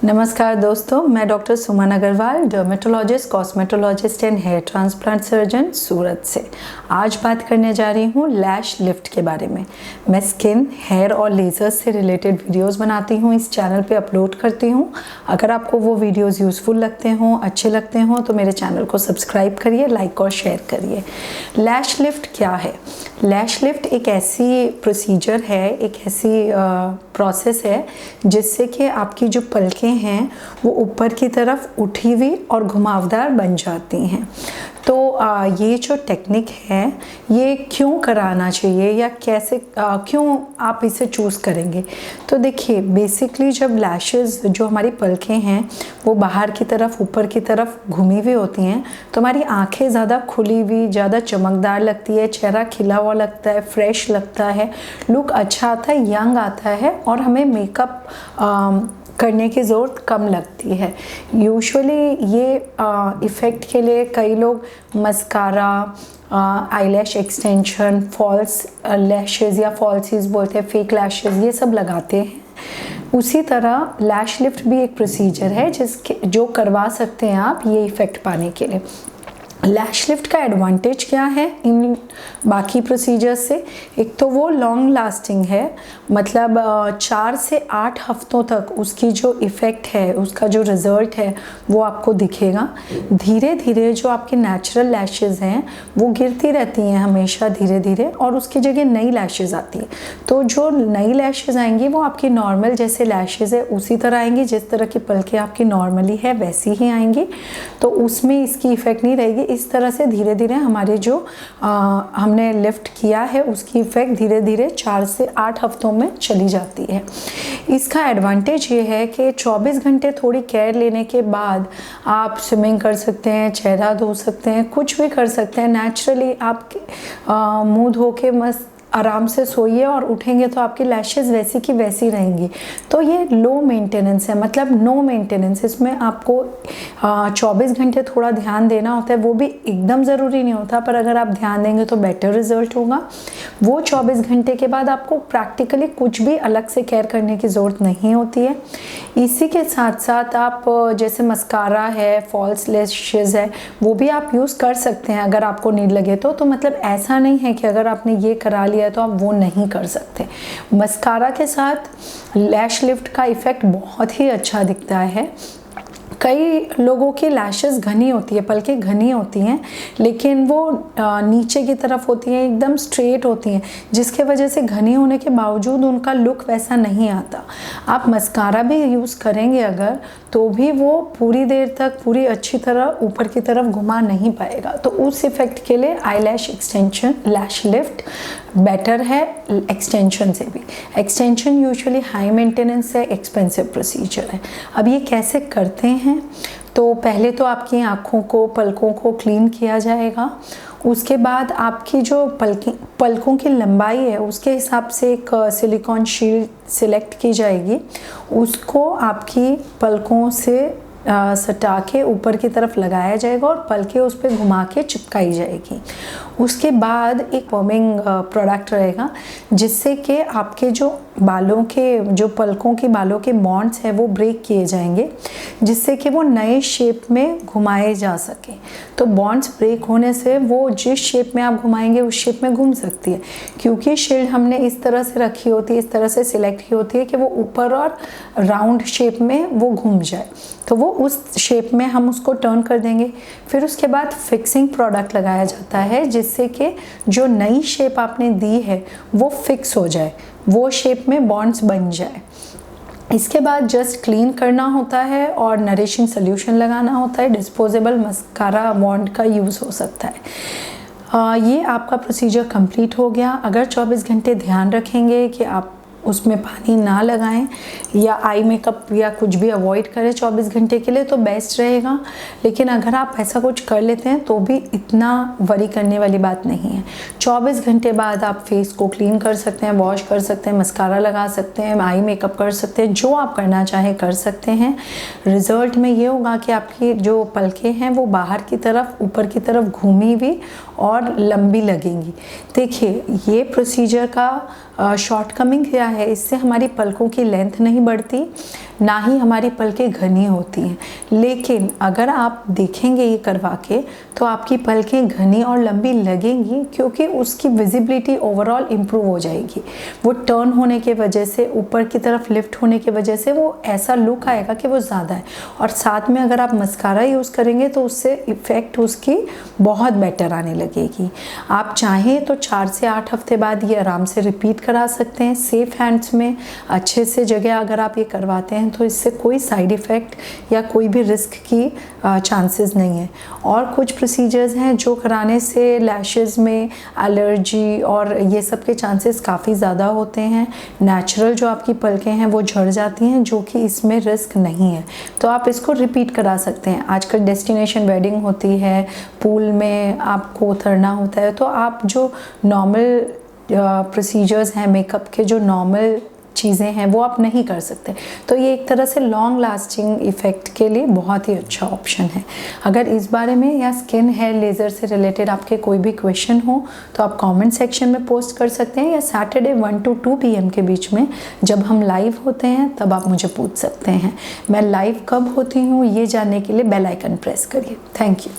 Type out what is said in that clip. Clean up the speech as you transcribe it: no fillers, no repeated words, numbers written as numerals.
नमस्कार दोस्तों, मैं doctor Suman Agarwal, dermatologist, cosmetologist and hair transplant surgeon Surat से। आज बात करने जा रही हूँ लैश लिफ्ट के बारे में। मैं स्किन, हेयर और लेज़र्स से रिलेटेड वीडियोस बनाती हूँ, इस चैनल पे अपलोड करती हूँ। अगर आपको वो वीडियोस यूज़फुल लगते हों, अच्छे लगते हों तो मेरे चैनल को सब्सक्राइब करिए, लाइक और शेयर करिए। लैश लिफ्ट क्या है? लैश लिफ्ट एक ऐसी प्रोसीजर है, एक ऐसी प्रोसेस है जिससे कि आपकी जो पलकें हैं वो ऊपर की तरफ उठी हुई और घुमावदार बन जाती हैं। तो ये जो टेक्निक है ये क्यों कराना चाहिए या कैसे क्यों आप इसे चूज़ करेंगे? तो देखिए, बेसिकली जब लैशेस, जो हमारी पलकें हैं वो बाहर की तरफ, ऊपर की तरफ घूमी हुई होती हैं तो हमारी आंखें ज़्यादा खुली हुई, ज़्यादा चमकदार लगती है, चेहरा खिला हुआ लगता है, फ्रेश लगता है, लुक अच्छा आता है, यंग आता है और हमें मेकअप करने की ज़रूरत कम लगती है। यूजुअली ये इफ़ेक्ट के लिए कई लोग mascara, eyelash extension, false lashes या फॉल्सीज बोलते हैं, फेक लैशेज़, ये सब लगाते हैं। उसी तरह लैश लिफ्ट भी एक प्रोसीजर है जो करवा सकते हैं आप ये इफ़ेक्ट पाने के लिए। लैश लिफ्ट का एडवांटेज क्या है इन बाकी प्रोसीजर्स से? एक तो वो लॉन्ग लास्टिंग है, मतलब 4 से 8 हफ्तों तक उसकी जो इफ़ेक्ट है, उसका जो रिज़ल्ट है वो आपको दिखेगा। धीरे धीरे जो आपके नेचुरल लैशेज़ हैं वो गिरती रहती हैं हमेशा धीरे धीरे, और उसकी जगह नई लैशेज़ आती है। तो जो नई लैशेज़ आएंगी वो आपकी नॉर्मल जैसे लैशेज़ है उसी तरह आएंगी, जिस तरह की पलकें आपकी नॉर्मली है वैसी ही आएंगी, तो उसमें इसकी इफ़ेक्ट नहीं रहेगी। इस तरह से धीरे धीरे हमारे जो हमने लिफ्ट किया है उसकी इफ़ेक्ट धीरे धीरे 4 से 8 हफ्तों में चली जाती है। इसका एडवांटेज ये है कि 24 घंटे थोड़ी केयर लेने के बाद आप स्विमिंग कर सकते हैं, चेहरा धो सकते हैं, कुछ भी कर सकते हैं। नेचुरली आप मुँह धो के मस्त आराम से सोइए और उठेंगे तो आपकी लैशेज़ वैसी की वैसी रहेंगी। तो ये लो मेंटेनेंस है, मतलब नो मेंटेनेंस। इसमें आपको 24 घंटे थोड़ा ध्यान देना होता है, वो भी एकदम ज़रूरी नहीं होता, पर अगर आप ध्यान देंगे तो बेटर रिजल्ट होगा। वो 24 घंटे के बाद आपको प्रैक्टिकली कुछ भी अलग से केयर करने की ज़रूरत नहीं होती है। इसी के साथ साथ आप जैसे मस्कारा है, फॉल्स लैशेज़ है, वो भी आप यूज़ कर सकते हैं अगर आपको नीड लगे तो मतलब ऐसा नहीं है कि अगर आपने ये करा लिया तो आप वो नहीं कर सकते। मस्कारा के साथ लैश लिफ्ट का इफ़ेक्ट बहुत ही अच्छा दिखता है। कई लोगों की लैशेज़ घनी होती है, पलकें घनी होती हैं, लेकिन वो नीचे की तरफ होती हैं, एकदम स्ट्रेट होती हैं, जिसके वजह से घनी होने के बावजूद उनका लुक वैसा नहीं आता। आप मस्कारा भी यूज़ करेंगे अगर, तो भी वो पूरी देर तक पूरी अच्छी तरह ऊपर की तरफ घुमा नहीं पाएगा। तो उस इफ़ेक्ट के लिए आईलैश एक्सटेंशन, लैश लिफ्ट बेटर है एक्सटेंशन से भी। एक्सटेंशन यूजुअली हाई मेंटेनेंस है, एक्सपेंसिव प्रोसीजर है। अब ये कैसे करते हैं? तो पहले तो आपकी आँखों को, पलकों को क्लीन किया जाएगा। उसके बाद आपकी जो पलकों की लंबाई है उसके हिसाब से एक सिलिकॉन शील्ड सिलेक्ट की जाएगी। उसको आपकी पलकों से सटा के ऊपर की तरफ लगाया जाएगा और पलकें उस पर घुमा के चिपकाई जाएगी। उसके बाद एक फॉर्मिंग प्रोडक्ट रहेगा जिससे कि आपके जो बालों के, जो पलकों की बालों के बॉन्ड्स हैं वो ब्रेक किए जाएंगे, जिससे कि वो नए शेप में घुमाए जा सके। तो बॉन्ड्स ब्रेक होने से वो जिस शेप में आप घुमाएंगे उस शेप में घूम सकती है, क्योंकि शील्ड हमने इस तरह से रखी होती है, इस तरह से सिलेक्ट की होती है कि वो ऊपर और राउंड शेप में वो घूम जाए। तो वो उस शेप में हम उसको टर्न कर देंगे। फिर उसके बाद फिक्सिंग प्रोडक्ट लगाया जाता है जिससे कि जो नई शेप आपने दी है वो फिक्स हो जाए, वो शेप में बॉन्ड्स बन जाए। इसके बाद जस्ट क्लीन करना होता है और नरिशिंग सोल्यूशन लगाना होता है। डिस्पोजेबल मस्कारा वॉन्ड का यूज़ हो सकता है। ये आपका प्रोसीजर कंप्लीट हो गया। अगर 24 घंटे ध्यान रखेंगे कि आप उसमें पानी ना लगाएं या आई मेकअप या कुछ भी अवॉइड करें 24 घंटे के लिए तो बेस्ट रहेगा। लेकिन अगर आप ऐसा कुछ कर लेते हैं तो भी इतना वरी करने वाली बात नहीं है। 24 घंटे बाद आप फेस को क्लीन कर सकते हैं, वॉश कर सकते हैं, मस्कारा लगा सकते हैं, आई मेकअप कर सकते हैं, जो आप करना चाहें कर सकते हैं। रिज़ल्ट में ये होगा कि आपकी जो पलकें हैं वो बाहर की तरफ, ऊपर की तरफ घूमी हुई और लंबी लगेंगी। देखिए, ये प्रोसीजर का शॉर्टकमिंग क्या है, इससे हमारी पलकों की लेंथ नहीं बढ़ती, ना ही हमारी पलकें घनी होती हैं। लेकिन अगर आप देखेंगे ये करवा के तो आपकी पलकें घनी और लंबी लगेंगी, क्योंकि उसकी विजिबिलिटी ओवरऑल इम्प्रूव हो जाएगी। वो टर्न होने के वजह से, ऊपर की तरफ लिफ्ट होने की वजह से वो ऐसा लुक आएगा कि वो ज़्यादा है। और साथ में अगर आप मस्कारा यूज़ करेंगे तो उससे इफ़ेक्ट उसकी बहुत बेटर आने लगेगी। आप चाहें तो 4 से 8 हफ्ते बाद ये आराम से रिपीट करा सकते हैं, सेफ हैंड्स में अच्छे से जगह अगर आप ये करवाते हैं तो इससे कोई साइड इफ़ेक्ट या कोई भी रिस्क की चांसेस नहीं है। और कुछ प्रोसीजर्स हैं जो कराने से लैशेज़ में एलर्जी और ये सब के चांसेस काफ़ी ज़्यादा होते हैं। नेचुरल जो आपकी पलकें हैं वो झड़ जाती हैं, जो कि इसमें रिस्क नहीं है, तो आप इसको रिपीट करा सकते हैं। आजकल डेस्टिनेशन वेडिंग होती है, पूल में आपको उतरना होता है, तो आप जो नॉर्मल प्रोसीजर्स हैं मेकअप के, जो नॉर्मल चीज़ें हैं वो आप नहीं कर सकते। तो ये एक तरह से लॉन्ग लास्टिंग इफ़ेक्ट के लिए बहुत ही अच्छा ऑप्शन है। अगर इस बारे में या स्किन हेयर लेज़र से रिलेटेड आपके कोई भी क्वेश्चन हो तो आप कमेंट सेक्शन में पोस्ट कर सकते हैं, या सैटरडे 1 to 2 PM के बीच में जब हम लाइव होते हैं तब आप मुझे पूछ सकते हैं। मैं लाइव कब होती हूँ ये जानने के लिए बेल आइकन प्रेस करिए। Thank you.